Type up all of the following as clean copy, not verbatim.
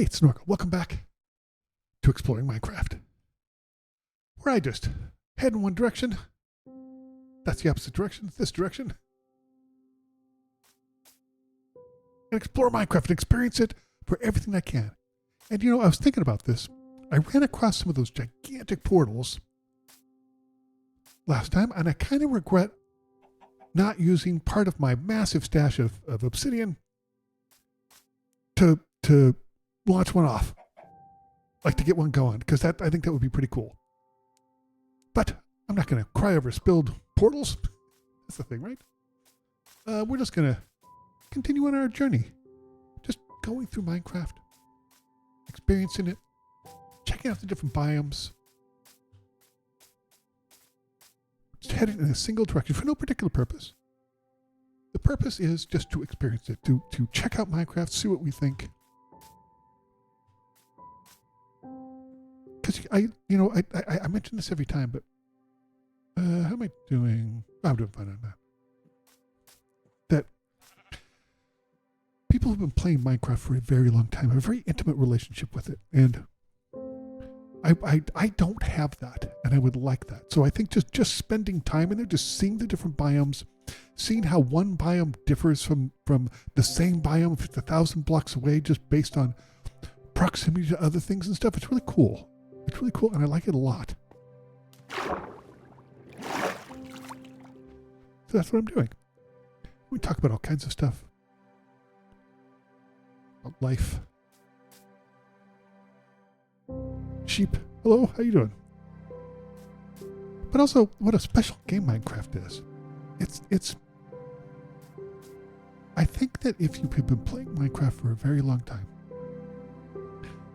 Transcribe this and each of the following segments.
Hey, it's Snorgle. Welcome back to Exploring Minecraft, where I just head in one direction. That's the opposite direction, this direction. And explore Minecraft and experience it for everything I can. And I was thinking about this. I ran across some of those gigantic portals last time, and I kind of regret not using part of my massive stash of obsidian to launch one off. Like to get one going, because I think that would be pretty cool. But I'm not going to cry over spilled portals. That's the thing, right? We're just going to continue on our journey. Just going through Minecraft, experiencing it, checking out the different biomes. Just headed in a single direction for no particular purpose. The purpose is just to experience it, to check out Minecraft, see what we think. Because I mention this every time, but how am I doing? I'm doing fine on that. That people who've been playing Minecraft for a very long time have a very intimate relationship with it, and I don't have that, and I would like that. So I think just spending time in there, just seeing the different biomes, seeing how one biome differs from the same biome if it's 1,000 blocks away, just based on proximity to other things and stuff. It's really cool. It's really cool, and I like it a lot. So that's what I'm doing. We talk about all kinds of stuff. About life. Sheep. Hello, how you doing? But also, what a special game Minecraft is. It's I think that if you've been playing Minecraft for a very long time,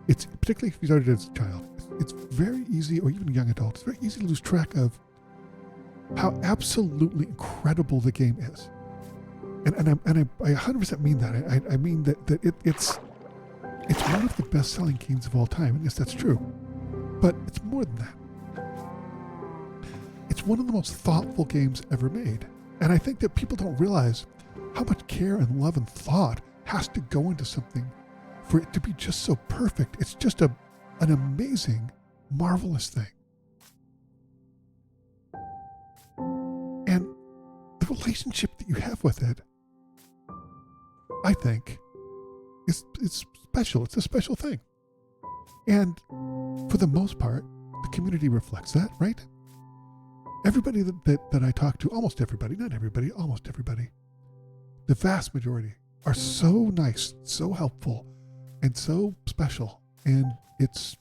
it's particularly if you started as a child, it's very easy, or even a young adult, it's very easy to lose track of how absolutely incredible the game is. And I 100% mean that. I mean that it's one of the best-selling games of all time. And yes, that's true. But it's more than that. It's one of the most thoughtful games ever made. And I think that people don't realize how much care and love and thought has to go into something for it to be just so perfect. It's just an amazing, marvelous thing. And the relationship that you have with it, I think, is special. It's a special thing. And for the most part, the community reflects that, right? Everybody that I talk to, almost everybody, not everybody, almost everybody, the vast majority are so nice, so helpful, and so special. And it's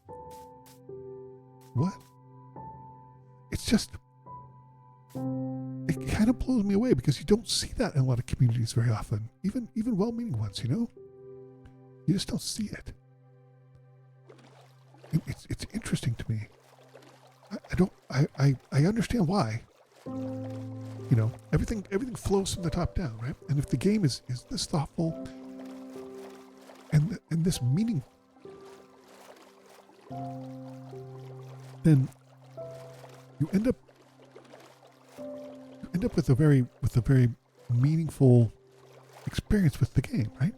just, it kind of blows me away, because you don't see that in a lot of communities very often, even well-meaning ones, you just don't see it. It's interesting to me. I understand why. Everything flows from the top down, right? And if the game is this thoughtful and this meaningful, then you end up with a very meaningful experience with the game, right?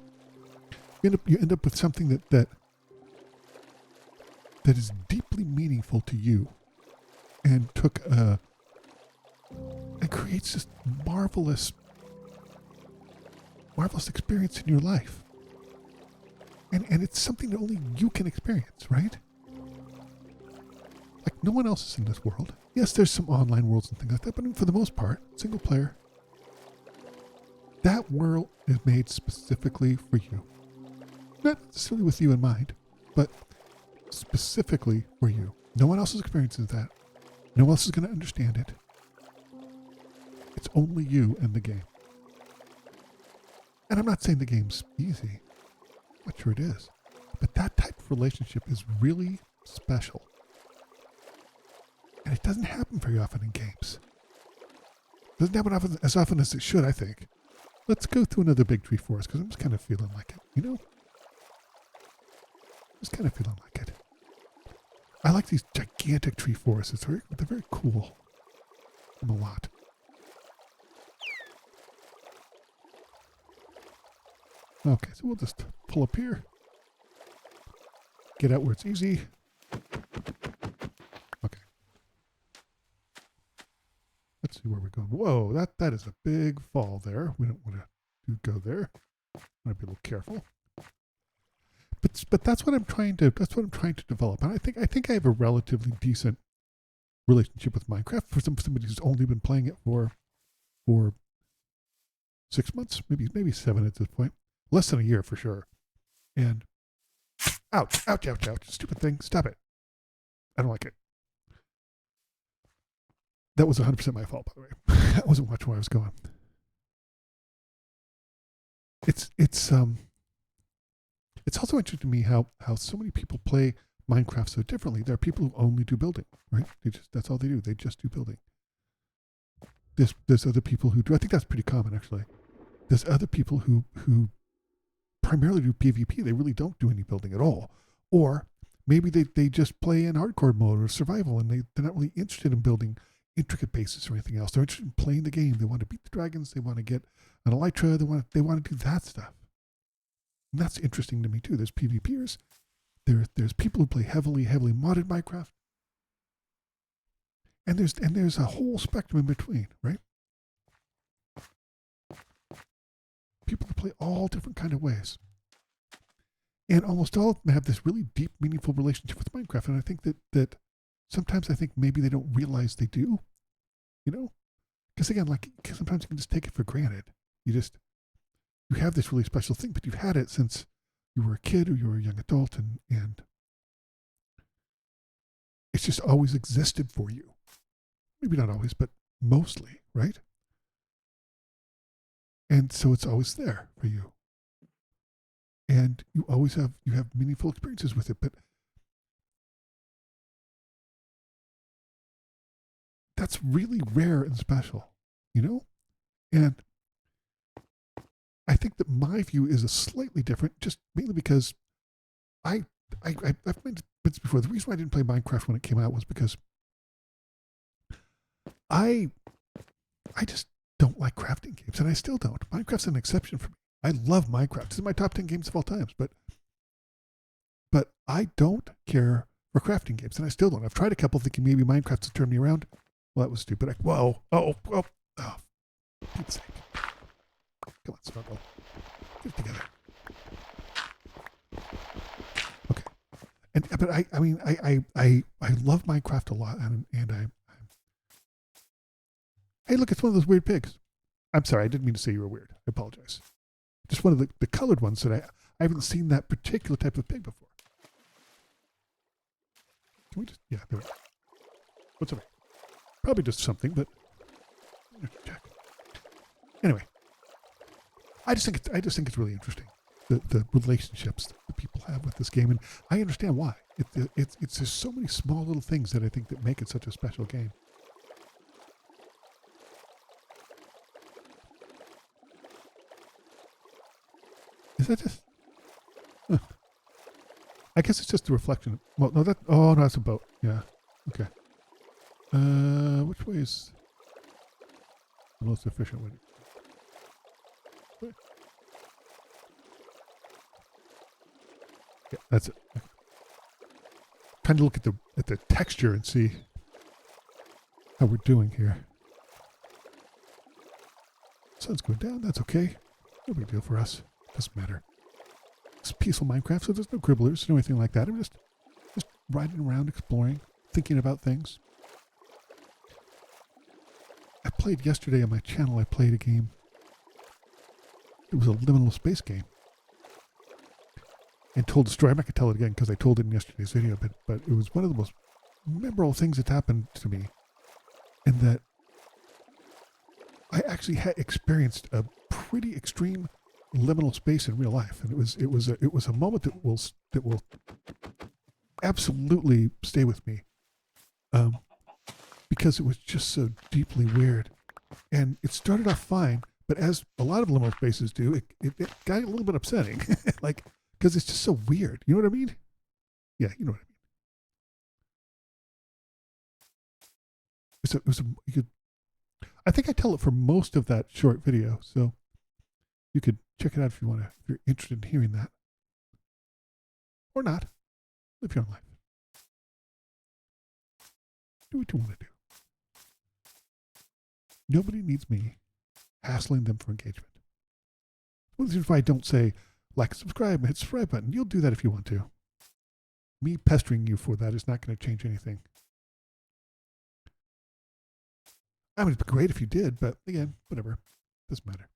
You end up with something that is deeply meaningful to you, and and creates this marvelous experience in your life. And it's something that only you can experience, right? Like, no one else is in this world. Yes, there's some online worlds and things like that, but for the most part, single player. That world is made specifically for you. Not necessarily with you in mind, but specifically for you. No one else experiences that. No one else is going to understand it. It's only you and the game. And I'm not saying the game's easy. I'm not sure it is. But that type of relationship is really special. And it doesn't happen very often in games. It doesn't happen as often as it should, I think. Let's go through another big tree forest, because I'm just kind of feeling like it, Just kind of feeling like it. I like these gigantic tree forests. They're very cool. I'm a lot. Okay, so we'll just pull up here. get out where it's easy. Okay. Let's see where we're going. Whoa, that is a big fall there. We don't want to go there. Want to be a little careful. But that's what I'm trying to develop. And I think I have a relatively decent relationship with Minecraft for somebody who's only been playing it for 6 months, maybe 7 at this point. Less than a year for sure. And ouch, stupid thing, stop it. I don't like it. That was 100% my fault, by the way. I wasn't watching where I was going. It's also interesting to me how so many people play Minecraft so differently. There are people who only do building, right? That's all they do. They just do building. There's other people who do. I think that's pretty common, actually. There's other people who primarily do PvP. They really don't do any building at all. Or maybe they just play in hardcore mode or survival, and they're not really interested in building intricate bases or anything else. They're interested in playing the game. They want to beat the dragons. They want to get an elytra. They want to do that stuff. And that's interesting to me too. There's PvPers. There's people who play heavily modded Minecraft. And there's a whole spectrum in between, right? People who play all different kind of ways. And almost all of them have this really deep, meaningful relationship with Minecraft. And I think that sometimes I think maybe they don't realize they do, you know? Because again, sometimes you can just take it for granted. You have this really special thing, but you've had it since you were a kid or you were a young adult, and it's just always existed for you. Maybe not always, but mostly, right? And so it's always there for you. And you have meaningful experiences with it, but that's really rare and special, you know? And I think that my view is a slightly different, just mainly because I've mentioned this before. The reason why I didn't play Minecraft when it came out was because I just don't like crafting games, and I still don't. Minecraft's an exception for me. I love Minecraft. It's in my top 10 games of all times, but I don't care for crafting games, and I still don't. I've tried a couple thinking maybe Minecraft to turn me around. Well, that was stupid. Oh, for Pete's sake. Come on, Snorgle. Get it together. Okay. But I love Minecraft a lot, and hey, look, it's one of those weird pigs. I'm sorry, I didn't mean to say you were weird. I apologize. Just one of the colored ones that I haven't seen that particular type of pig before. Can we just, yeah, there we go. What's up? Probably just something, but check. Anyway, I just think it's really interesting, the relationships that people have with this game, and I understand why. It's just so many small little things that I think that make it such a special game. Is that just? Huh. I guess it's just a reflection. Well, no, that's a boat. Yeah. Okay. Which way is the most efficient way? Yeah, that's it. Okay. Trying to look at the texture and see how we're doing here. Sun's going down. That's okay. No big deal for us. Doesn't matter. It's peaceful Minecraft, so there's no gribblers, no anything like that. I'm just riding around, exploring, thinking about things. I played yesterday on my channel. I played a game. It was a liminal space game. And told a story. I'm not going to tell it again because I told it in yesterday's video, but it was one of the most memorable things that happened to me, in that I actually had experienced a pretty extreme liminal space in real life, and it was a moment that will absolutely stay with me, because it was just so deeply weird, and it started off fine, but as a lot of liminal spaces do, it got a little bit upsetting, like, because it's just so weird. You know what I mean? Yeah, you know what I mean. I think I tell it for most of that short video, so you could check it out if you're interested in hearing that. Or not. Live your own life. Do what you want to do. Nobody needs me hassling them for engagement. Well, this is why I don't say like, subscribe, and hit the subscribe button. You'll do that if you want to. Me pestering you for that is not going to change anything. I mean, it'd be great if you did, but again, whatever. Doesn't matter.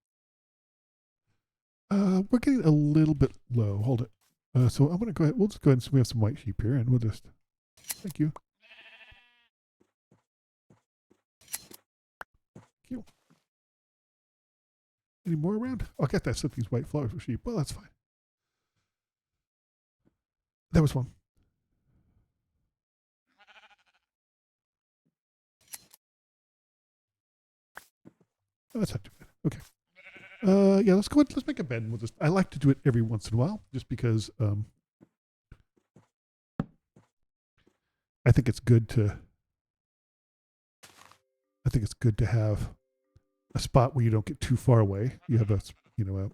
We're getting a little bit low. Hold it. So I'm going to go ahead. We'll just go ahead and we have some white sheep here, and we'll just. Thank you. Thank you. Any more around? Oh, I got that. Set these white flowers for sheep. Well, that's fine. That was one. Oh, that's not too bad. Okay. Yeah, let's go ahead. Let's make a bed. And we'll just. I like to do it every once in a while, just because I think it's good to. I think it's good to have a spot where you don't get too far away. You have a, you know, where am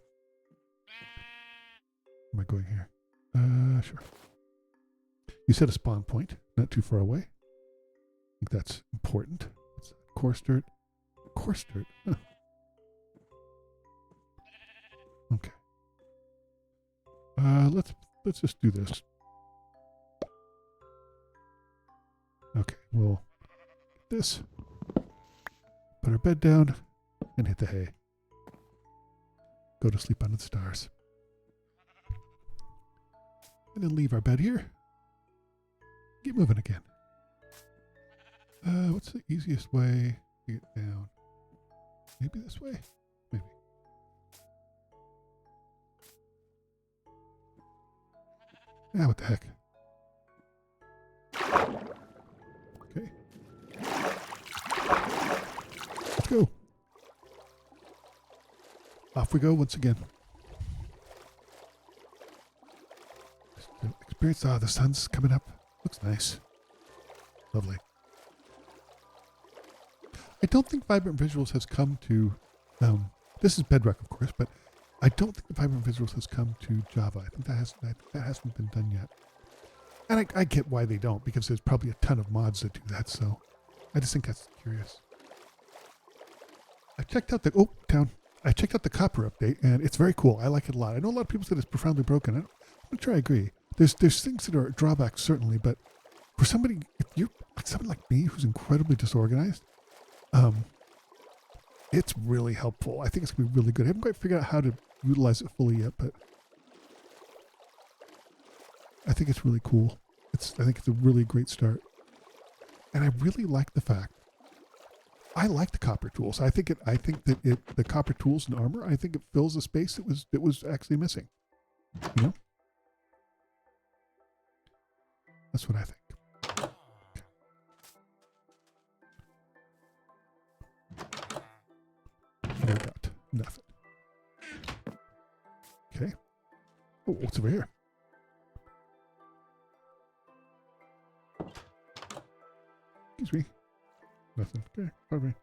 I going here? Sure. You set a spawn point, not too far away. I think that's important. It's coarse dirt. Coarse dirt. Huh. Okay. Let's just do this. Okay, we'll get this. Put our bed down and hit the hay. Go to sleep under the stars. And then leave our bed here. Get moving again. What's the easiest way to get down? Maybe this way? Maybe. Ah, what the heck? Okay. Let's go. Off we go once again. Experience, the sun's coming up. Looks nice. Lovely. I don't think Vibrant Visuals has come to, this is Bedrock, of course, but I don't think the Vibrant Visuals has come to Java. I think that hasn't been done yet. And I get why they don't, because there's probably a ton of mods that do that, so I just think that's curious. I checked out I checked out the copper update, and it's very cool. I like it a lot. I know a lot of people said it's profoundly broken. I'm not sure I agree. There's things that are drawbacks, certainly, but for somebody, if you're like someone like me who's incredibly disorganized, it's really helpful. I think it's going to be really good. I haven't quite figured out how to utilize it fully yet, but I think it's really cool. I think it's a really great start. And I really like the fact I like the copper tools. I think that the copper tools and armor, I think it fills a space that was actually missing. You know? That's what I think. I got nothing. Okay. Oh, what's over here? Excuse me. Nothing. Okay, pardon me.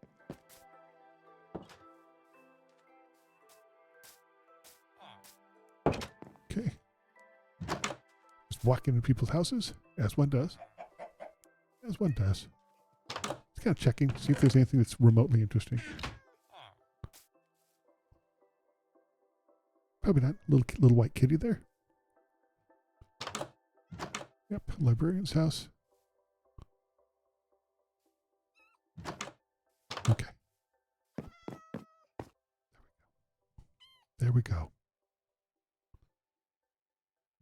Okay. Just walk into people's houses, as one does. As one does. Just kind of checking, see if there's anything that's remotely interesting. Probably not. Little white kitty there. Yep, librarian's house. Okay. There we go.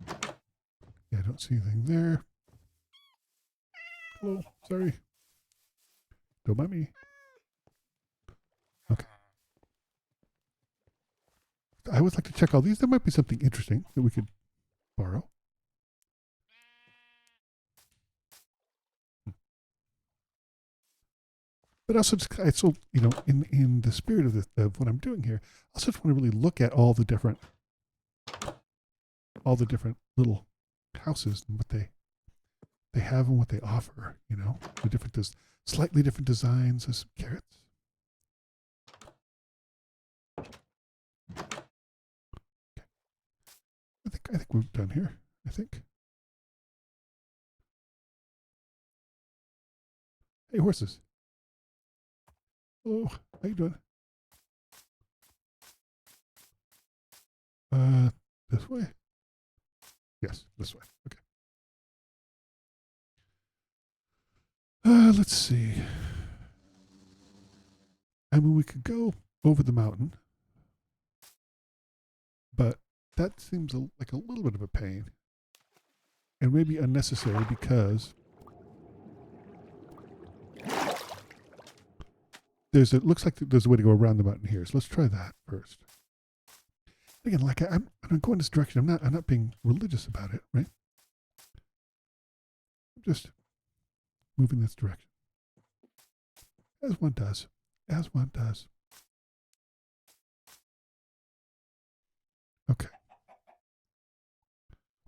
Yeah, I don't see anything there. Hello, sorry. Don't mind me. Okay. I always like to check all these. There might be something interesting that we could borrow. But also, so you know, in the spirit of what I'm doing here, I also just want to really look at all the different little houses and what they have and what they offer. You know, the different slightly different designs. There's some carrots. Okay. I think we're done here. I think. Hey, horses. Hello. How you doing? This way? Yes, this way. Okay. Let's see. I mean, we could go over the mountain, but that seems like a little bit of a pain. And maybe unnecessary because it looks like there's a way to go around the mountain here. So let's try that first. Again, like I'm going this direction. I'm not being religious about it, right? I'm just moving this direction. As one does. As one does. Okay.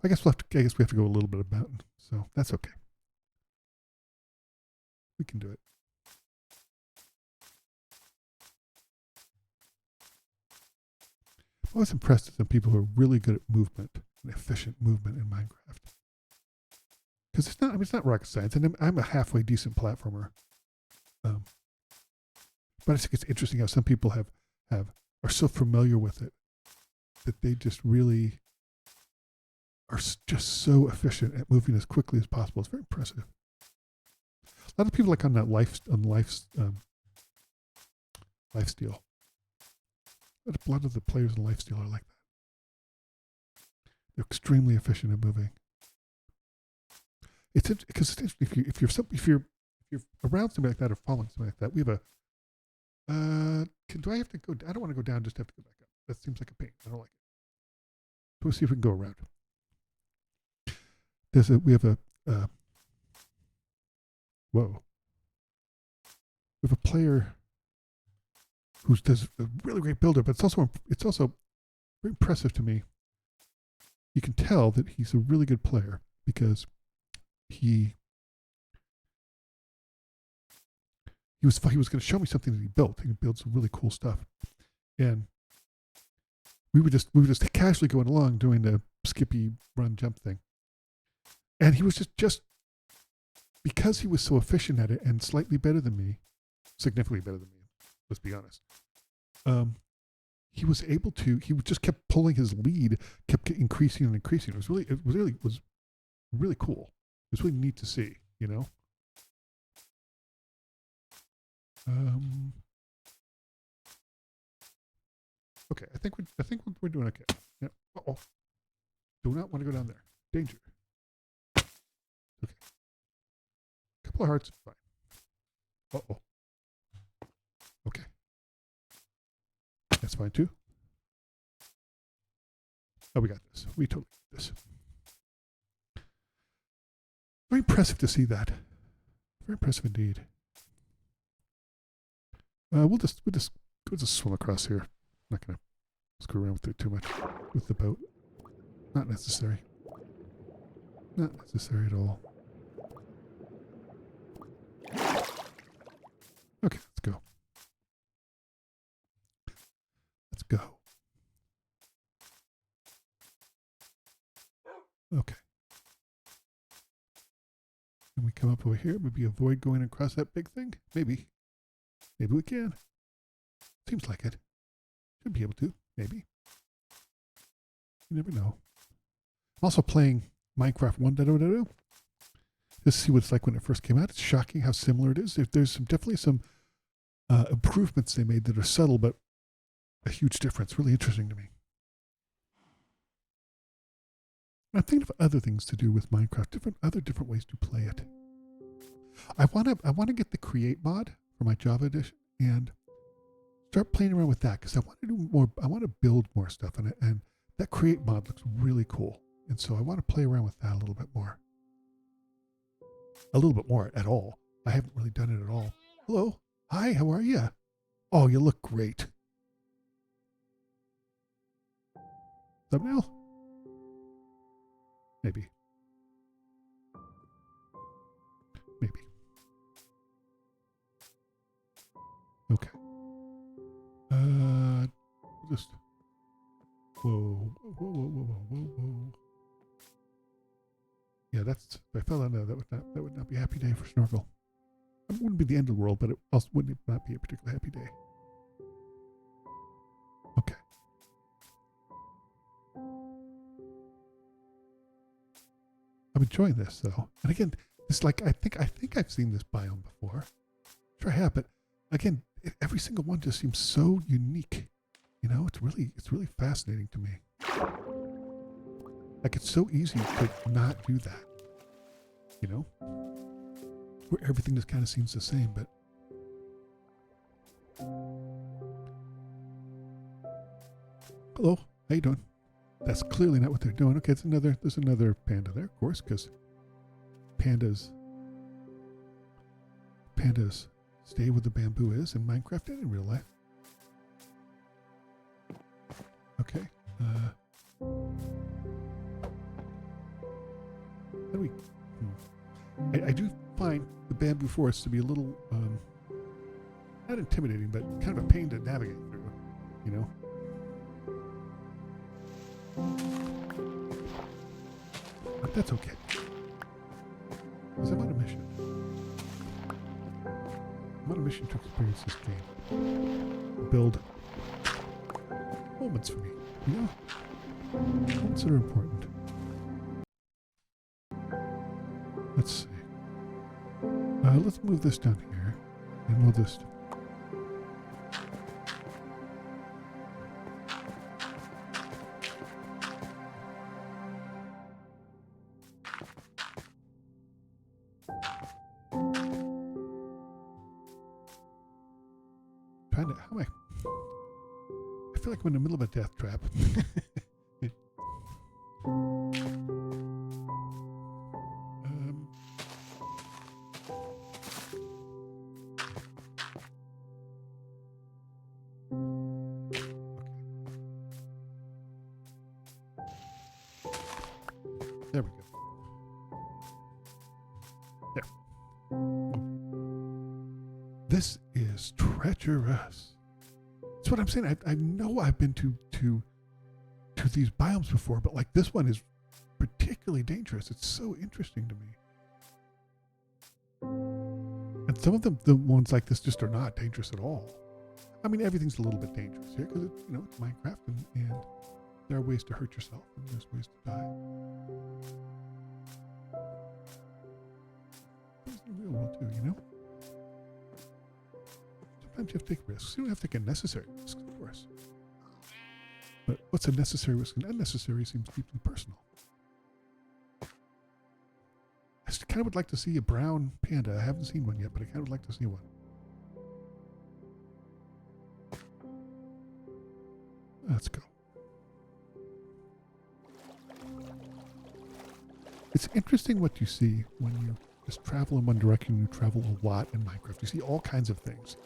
I guess we have to go a little bit of mountain, so that's okay. We can do it. I was impressed with some people who are really good at movement and efficient movement in Minecraft. Because it's not rocket science, and I'm a halfway decent platformer. But I think it's interesting how some people are so familiar with it that they just really are just so efficient at moving as quickly as possible. It's very impressive. A lot of people like on that lifesteal. A lot of the players in lifesteal are like that. They're extremely efficient at moving. It's because if you're around something like that or following something like that, we have a. Do I have to go? I don't want to go down. Just have to go back up. That seems like a pain. I don't like it. So we'll see if we can go around. We have a. Whoa. We have a player who does a really great builder, but it's also very impressive to me. You can tell that he's a really good player because he was going to show me something that he built. He built some really cool stuff, and we were just casually going along doing the skippy run jump thing, and he was just because he was so efficient at it and slightly better than me, significantly better than me. Let's be honest. He was able to. He just kept pulling his lead, kept increasing and increasing. It was really cool. It was really neat to see. You know. Okay, I think we're doing okay. Yeah. Uh-oh. Do not want to go down there. Danger. Okay. Couple of hearts. Fine. Uh-oh. Okay. That's fine too. Oh, we got this. We totally got this. Very impressive to see that. Very impressive indeed. We'll just swim across here. I'm not gonna screw around with it too much with the boat. Not necessary. Not necessary at all. Okay, let's go. Let's go. Okay. Can we come up over here? Maybe avoid going across that big thing? Maybe. Maybe we can. Seems like it. Should be able to. Maybe. You never know. I'm also playing Minecraft 1.0. Just to see what it's like when it first came out. It's shocking how similar it is. There's definitely some improvements they made that are subtle, but a huge difference. Really interesting to me. I'm thinking of other things to do with Minecraft. Different ways to play it. I want to get the create mod for my Java edition and start playing around with that because I want to do more. I want to build more stuff in it, and that create mod looks really cool. And so I want to play around with that a little bit more. A little bit more at all. I haven't really done it at all. Hello. Hi, how are you? Oh, you look great. Thumbnail? Maybe. Maybe. Okay. Just. Whoa. Yeah, that's. If I fell down there, that would not be a happy day for Snorgle. It wouldn't be the end of the world, but it also wouldn't not be a particularly happy day. Okay. I'm enjoying this though. And again, it's like I think I've seen this biome before. Sure I have, but again, every single one just seems so unique. You know, it's really fascinating to me. Like it's so easy to not do that. You know? Where everything just kind of seems the same, but hello, how you doing? That's clearly not what they're doing. Okay, there's another panda there, of course, because pandas stay where the bamboo is in Minecraft and in real life. Okay. How do we? I do find the bamboo forest to be a little, not intimidating, but kind of a pain to navigate through, you know? But that's okay. Because I'm on a mission. I'm on a mission to experience this game. Build moments for me, you know? Moments that are important. Let's see. Let's move this down here, and we'll just... How am I feel like I'm in the middle of a death trap. There we go. There. This is treacherous. That's what I'm saying. I know I've been to these biomes before, but like this one is particularly dangerous. It's so interesting to me. And some of them, the ones like this, just are not dangerous at all. I mean, everything's a little bit dangerous here because it's Minecraft, and there are ways to hurt yourself, and there's ways to die. It's in the real world too, you know. Sometimes you have to take risks. You don't have to take unnecessary risks, of course. But what's a necessary risk and unnecessary seems deeply personal. I kind of would like to see a brown panda. I haven't seen one yet, but I kind of would like to see one. Let's go. It's interesting what you see when you just travel in one direction. You travel a lot in Minecraft. You see all kinds of things.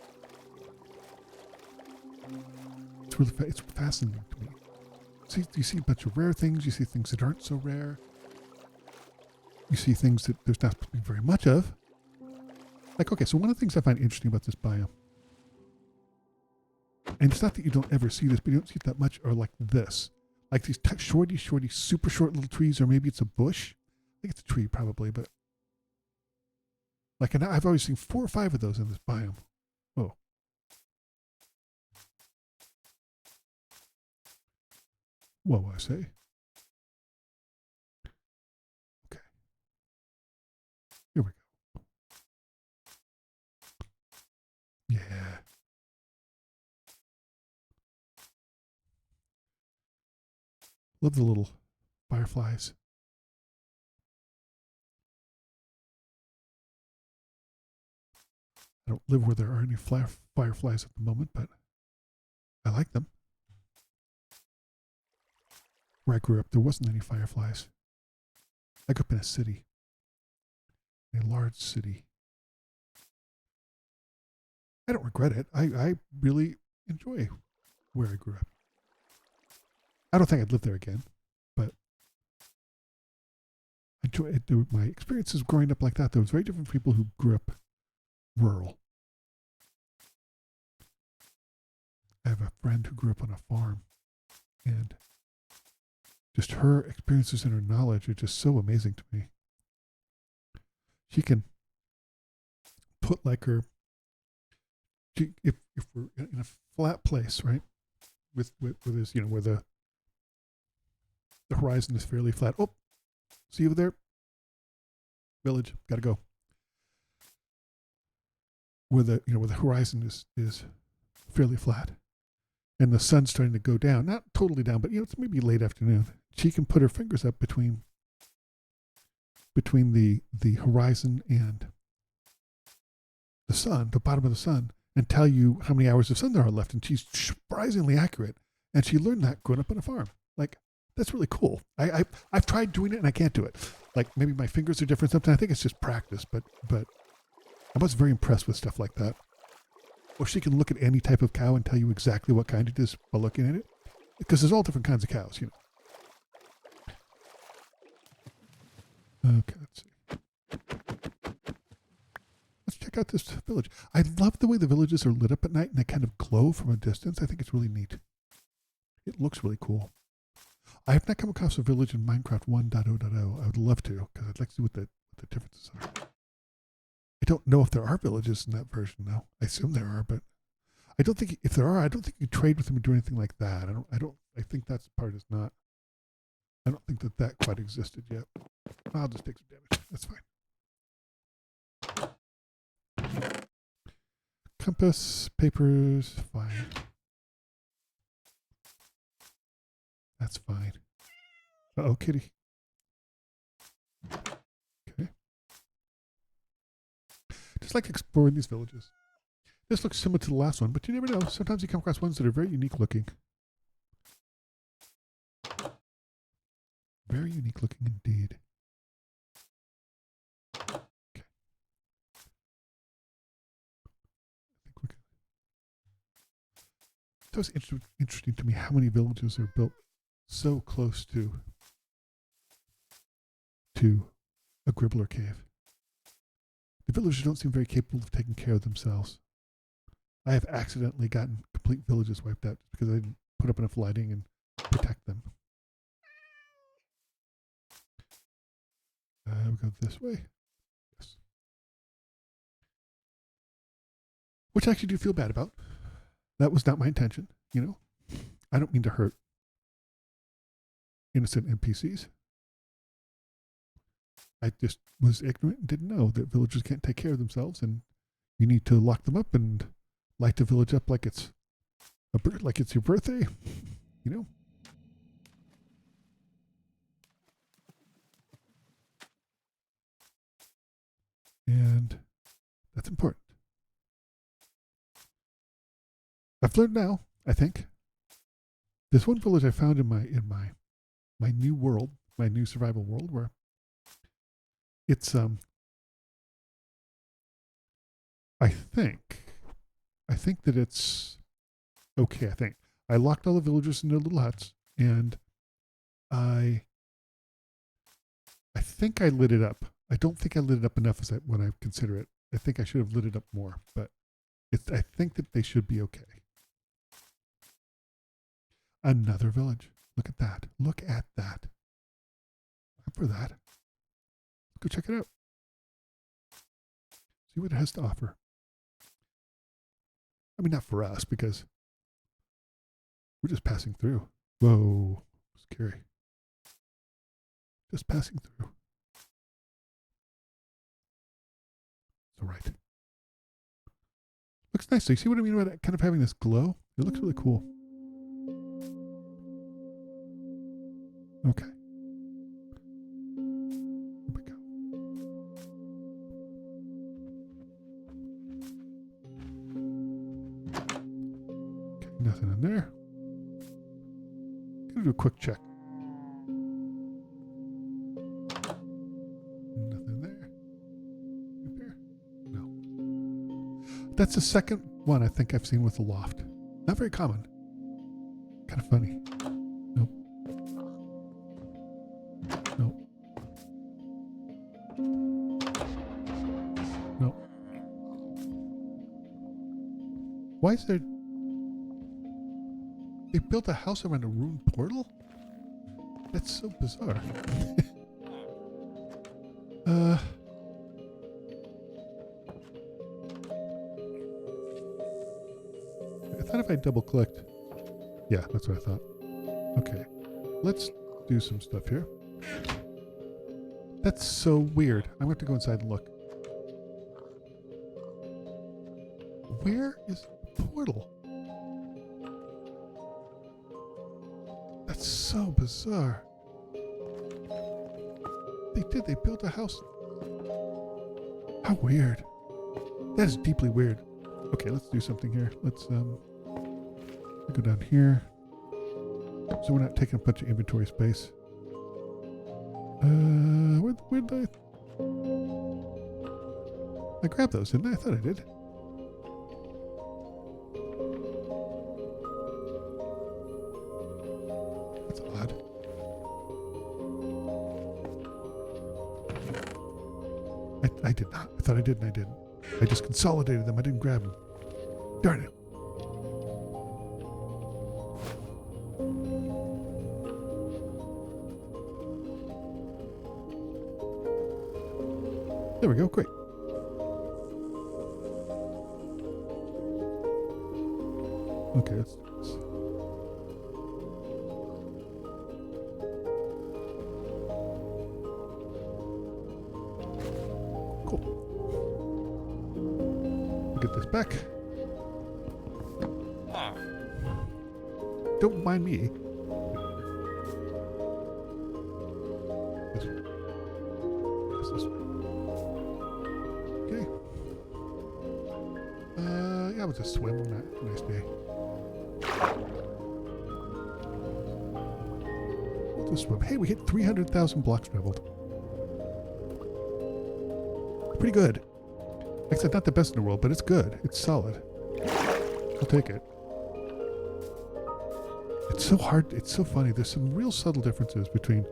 It's fascinating to me. You see a bunch of rare things. You see things that aren't so rare. You see things that there's not very much of. Like, okay, so one of the things I find interesting about this biome, and it's not that you don't ever see this, but you don't see it that much, are like this. Like these shorty, super short little trees, or maybe it's a bush. I think it's a tree probably, but like, and I've always seen 4 or 5 of those in this biome. Whoa. What will I say? Okay. Here we go. Yeah. Love the little fireflies. I don't live where there are any fireflies at the moment, but I like them. Where I grew up, there wasn't any fireflies. I grew up in a city, a large city. I don't regret it. I really enjoy where I grew up. I don't think I'd live there again, but I enjoy it. My experiences growing up like that, there was very different people who grew up rural. I have a friend who grew up on a farm, and just her experiences and her knowledge are just so amazing to me. She can put like her, if we're in a flat place, right, with this, you know, where the horizon is fairly flat. Oh, see you there, village, gotta go. Where the, you know, where the horizon is fairly flat, and the sun's starting to go down, not totally down, but you know, it's maybe late afternoon. She can put her fingers up between the horizon and the sun, the bottom of the sun, and tell you how many hours of sun there are left. And she's surprisingly accurate. And she learned that growing up on a farm. Like, that's really cool. I've tried doing it and I can't do it. Like, maybe my fingers are different sometimes. I think it's just practice, but I was very impressed with stuff like that. Or she can look at any type of cow and tell you exactly what kind it is by looking at it. Because there's all different kinds of cows, you know. Okay, let's see. Let's check out this village. I love the way the villages are lit up at night and they kind of glow from a distance. I think it's really neat. It looks really cool. I have not come across a village in Minecraft 1.0.0. I would love to, because I'd like to see what the differences are. I don't know if there are villages in that version, though. I assume there are, but I don't think, if there are, I don't think you trade with them or do anything like that. I think that part is not, I don't think that quite existed yet. I'll just take some damage. That's fine. Compass, papers, fine. That's fine. Uh-oh, kitty. Okay. Just like exploring these villages. This looks similar to the last one, but you never know. Sometimes you come across ones that are very unique looking. Very unique looking indeed. Okay. I think we can. It's always interesting to me how many villages are built so close to a gribbler cave. The villagers don't seem very capable of taking care of themselves. I have accidentally gotten complete villages wiped out because I didn't put up enough lighting and protect them. We'll go this way. Yes. Which I actually do feel bad about. That was not my intention, you know. I don't mean to hurt innocent NPCs. I just was ignorant and didn't know that villagers can't take care of themselves, and you need to lock them up and light the village up like it's your birthday, you know. And that's important. I've learned now, I think. There's one village I found in my new world, my new survival world, where it's I think that it's okay. I think I locked all the villagers in their little huts, and I think I lit it up. I don't think I lit it up enough as when I consider it. I think I should have lit it up more, but I think that they should be okay. Another village. Look at that. Look at that. I'm for that. Let's go check it out. See what it has to offer. I mean, not for us, because we're just passing through. Whoa. Scary. Just passing through. It's all right. Looks nice. So you see what I mean about it kind of having this glow? It looks really cool. Okay. Here we go. Okay, nothing in there. Gonna do a quick check. Nothing there. Up here? No. That's the second one I think I've seen with a loft. Not very common. Kind of funny. Nope. Nope. Nope. Why is there... They built a house around a ruined portal? That's so bizarre. thought if I double clicked. Yeah, that's what I thought. Okay, let's do some stuff here. That's so weird. I'm going to have to go inside and look. Where is the portal? That's so bizarre. They built a house. How weird. That is deeply weird. Okay, let's do something here. Let's go down here. So we're not taking a bunch of inventory space. Where did I grabbed those, didn't I? I thought I did. That's odd. I did not. I thought I did and I didn't. I just consolidated them. I didn't grab them. Darn it. There we go. Great. Okay, let's do this. Cool. We'll get this back. Don't mind me. This way. This way. Okay. Yeah, I was just swim on that. Nice day. We'll just swim. Hey, we hit 300,000 blocks traveled. Pretty good. Like I said, not the best in the world, but it's good. It's solid. I'll take it. It's so hard. It's so funny. There's some real subtle differences between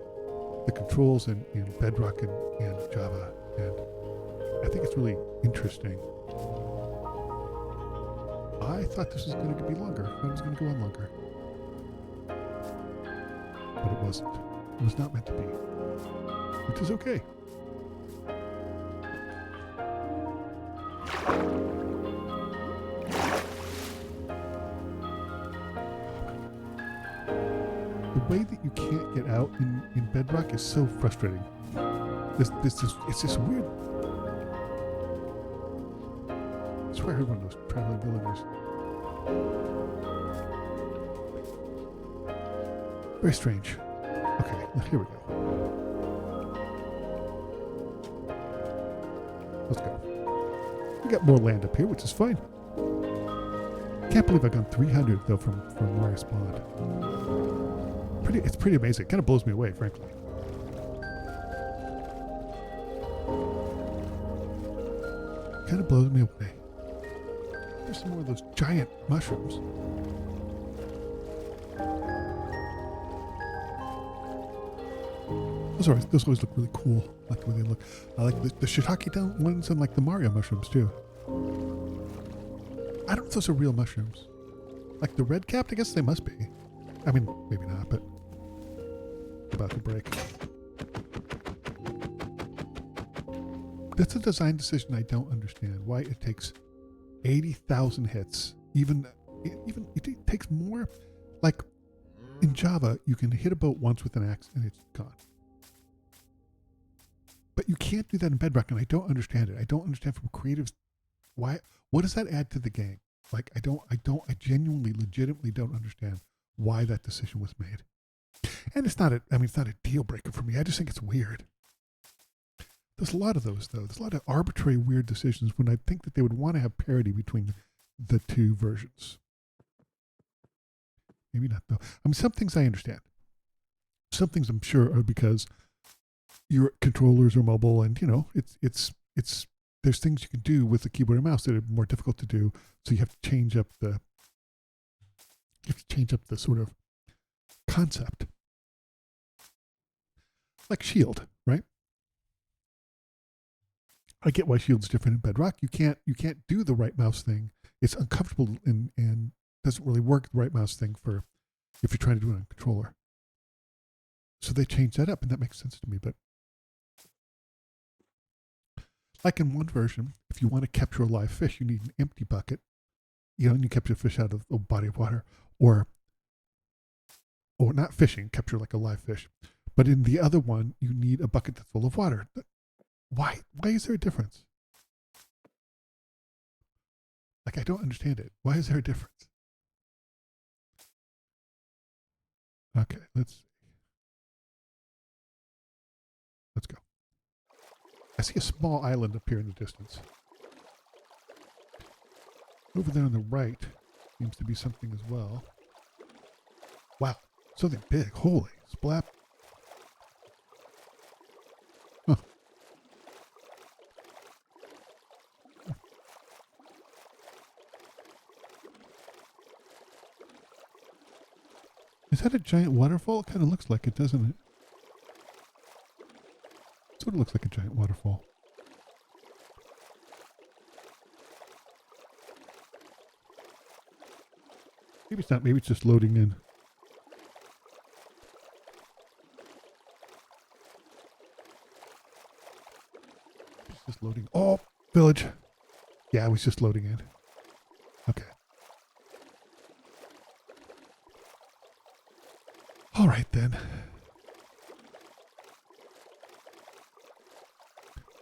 the controls in Bedrock and Java. And I think it's really interesting. I thought this was going to be longer. I thought it was going to go on longer. But it wasn't. It was not meant to be. Which is okay. The way that you can't get out in Bedrock is so frustrating. It's just weird. I swear I heard one of those traveling villagers. Very strange. Okay, here we go. Let's go. We got more land up here, which is fine. Can't believe I've gone 300 though from where I spawned. It's pretty amazing. It kind of blows me away, frankly. Kind of blows me away. There's some more of those giant mushrooms. Those always look really cool. I like the way they look. I like the shiitake ones and like the Mario mushrooms too. I don't know if those are real mushrooms. Like the red capped, I guess they must be. I mean, maybe not, but about to break. That's a design decision I don't understand. Why it takes 80,000 hits. Even it takes more. Like in Java, you can hit a boat once with an axe and it's gone. But you can't do that in Bedrock, and I don't understand it. I don't understand from creatives why. What does that add to the game? Like I genuinely, legitimately don't understand why that decision was made. And it's not a deal breaker for me. I just think it's weird. There's a lot of those though. There's a lot of arbitrary weird decisions when I think that they would want to have parity between the two versions. Maybe not though. I mean, some things I understand. Some things I'm sure are because your controllers are mobile, and you know, it's there's things you can do with the keyboard and mouse that are more difficult to do. So you have to change up the sort of concept. Like Shield, right? I get why Shield's different in Bedrock. You can't do the right mouse thing. It's uncomfortable and doesn't really work the right mouse thing for if you're trying to do it on a controller. So they changed that up, and that makes sense to me. But like in one version, if you want to capture a live fish, you need an empty bucket. you know, and you capture fish out of a body of water, or not fishing, capture like a live fish. But in the other one, you need a bucket that's full of water. Why? Why is there a difference? Like, I don't understand it. Why is there a difference? Okay, let's go. I see a small island up here in the distance. Over there on the right seems to be something as well. Wow, something big. Holy splap. Huh. Is that a giant waterfall? It kind of looks like it, doesn't it? Sort of looks like a giant waterfall. Maybe it's not. Maybe it's just loading in. It's just loading. Oh, village. Yeah, it was just loading in. Okay. All right, then.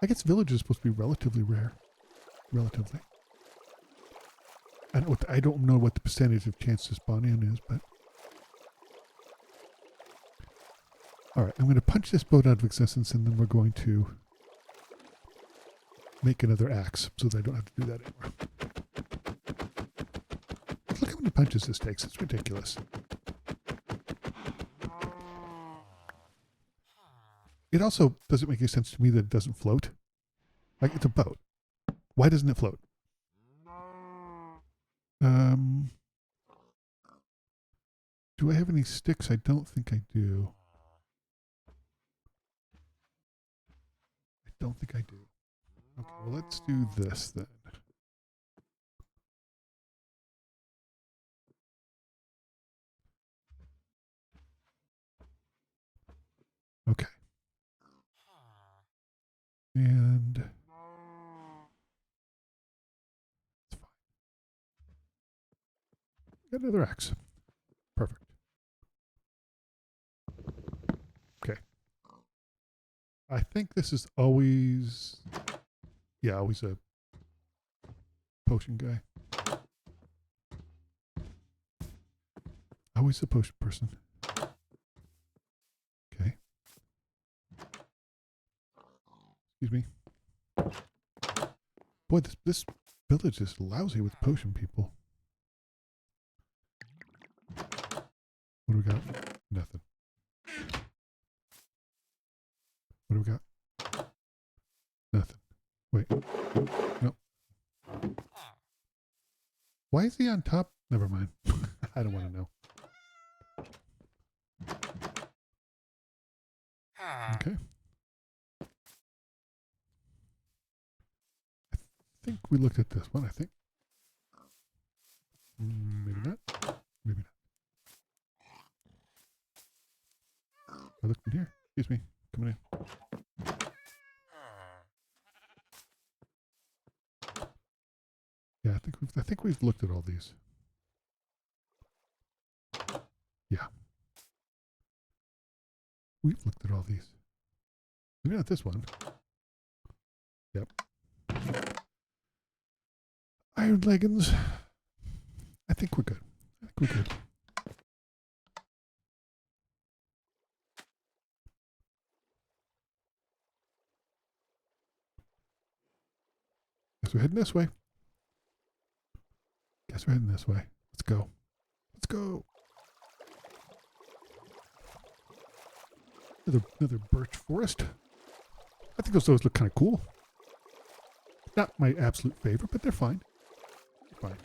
I guess village is supposed to be relatively rare. Relatively. I don't know what the percentage of chance to spawn in is, but... Alright, I'm going to punch this boat out of existence, and then we're going to make another axe so that I don't have to do that anymore. Look how many punches this takes. It's ridiculous. It also doesn't make any sense to me that it doesn't float. Like, it's a boat. Why doesn't it float? Do I have any sticks? I don't think I do. I don't think I do. Okay, well, let's do this then. Okay. And it's fine. Got another axe. Perfect. Okay. I think this is always, yeah, always a potion guy. Always a potion person. Okay. Excuse me. Boy, this village is lousy with potion people. What do we got? Nothing. What do we got? Nothing. Wait. Nope. Why is he on top? Never mind. I don't want to know. Okay. I think we looked at this one, I think. Maybe not. Maybe not. I looked in here. Excuse me. Coming in. Yeah, I think we've looked at all these. Yeah. We've looked at all these. Maybe not this one. Yep. Iron leggings. I think we're good. I think we're good. Guess we're heading this way. Guess we're heading this way. Let's go. Let's go. Another birch forest. I think those look kind of cool. Not my absolute favorite, but they're fine. They're fine.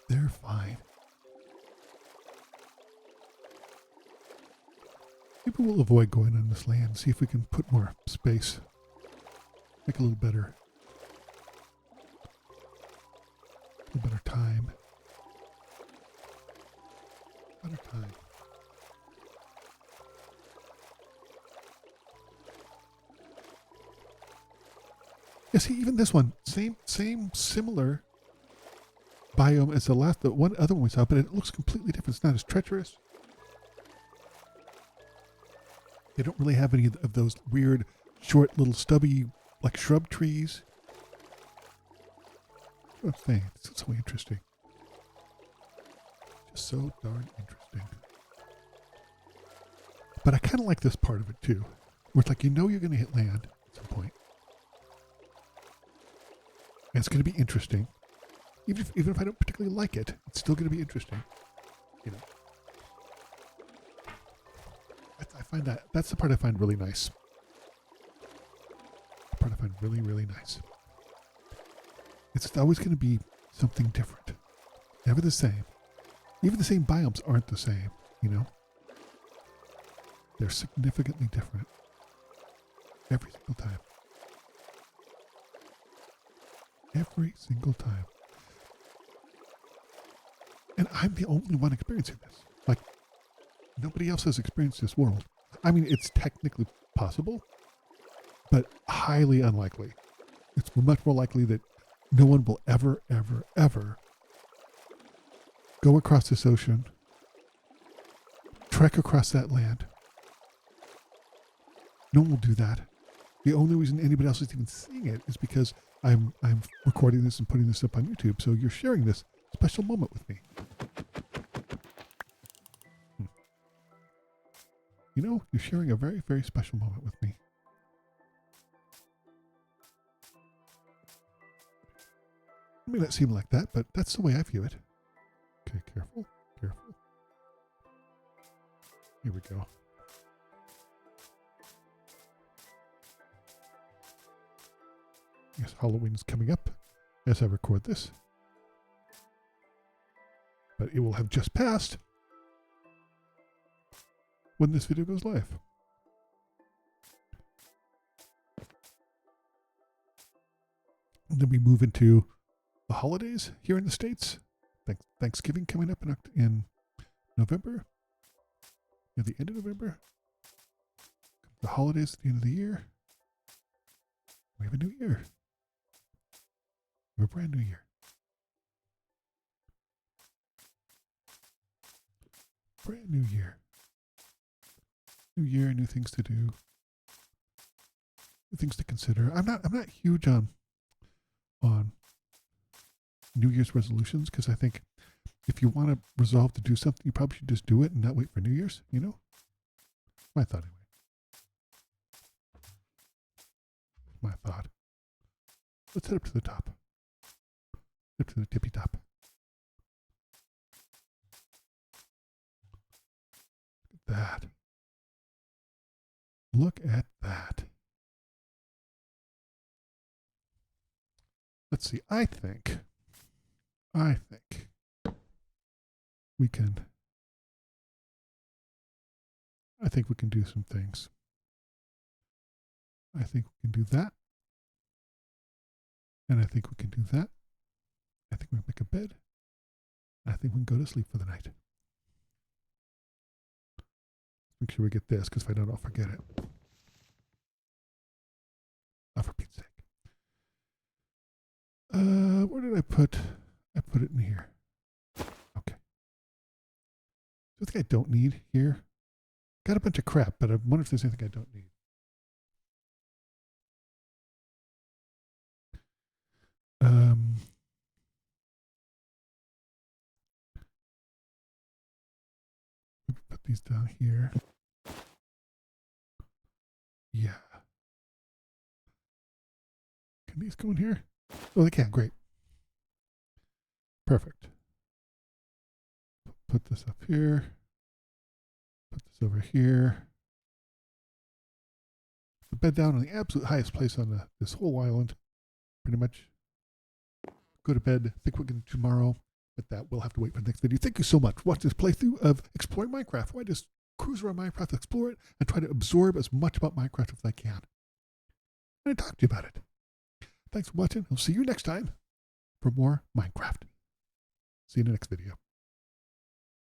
They're fine. Maybe we'll avoid going on this land. See if we can put more space. Make a little better. A little better time. Better time. Yeah, see, even this one, same similar biome as the one other one we saw, but it looks completely different. It's not as treacherous. They don't really have any of those weird, short, little stubby, like shrub trees. What I'm saying, it's so interesting. Just so darn interesting. But I kind of like this part of it too, where it's like you're going to hit land at some point, and it's going to be interesting. Even if I don't particularly like it, it's still going to be interesting. You know, I find that's the part I find really nice. The part I find really, really nice. It's always going to be something different, never the same. Even the same biomes aren't the same. You know, they're significantly different every single time. Every single time. And I'm the only one experiencing this. Like, nobody else has experienced this world. I mean, it's technically possible, but highly unlikely. It's much more likely that no one will ever, ever, ever go across this ocean, trek across that land. No one will do that. The only reason anybody else is even seeing it is because I'm recording this and putting this up on YouTube. So you're sharing this special moment with me. You know, you're sharing a very, very special moment with me. It may not seem like that, but that's the way I view it. Okay, careful, careful. Here we go. Yes, Halloween's coming up as I record this. But it will have just passed when this video goes live. And then we move into the holidays here in the States. Thanksgiving coming up in November. Near the end of November. The holidays at the end of the year. We have a new year. We have a brand new year. Brand new year. New year, new things to do. New things to consider. I'm not huge on New Year's resolutions, because I think if you want to resolve to do something, you probably should just do it and not wait for New Year's, you know? My thought anyway. My thought. Let's head up to the top. Up to the tippy top. Look at that. Look at that. Let's see. I think we can do some things. I think we can do that. And I think we can do that. I think we can make a bed. I think we can go to sleep for the night. Make sure we get this, because if I don't, I'll forget it. Oh, for Pete's sake. Where did I put? I put it in here. Okay. I think I don't need here. Got a bunch of crap, but I wonder if there's anything I don't need. Put these down here. Yeah. Can these go in here? Oh, they can. Great. Perfect. Put this up here. Put this over here. The bed down on the absolute highest place on this whole island. Pretty much. Go to bed. Think we can do tomorrow. But that we'll have to wait for the next video. Thank you so much for watching this playthrough of Exploring Minecraft, where I just cruise around Minecraft, explore it, and try to absorb as much about Minecraft as I can. And I talk to you about it. Thanks for watching. I'll see you next time for more Minecraft. See you in the next video.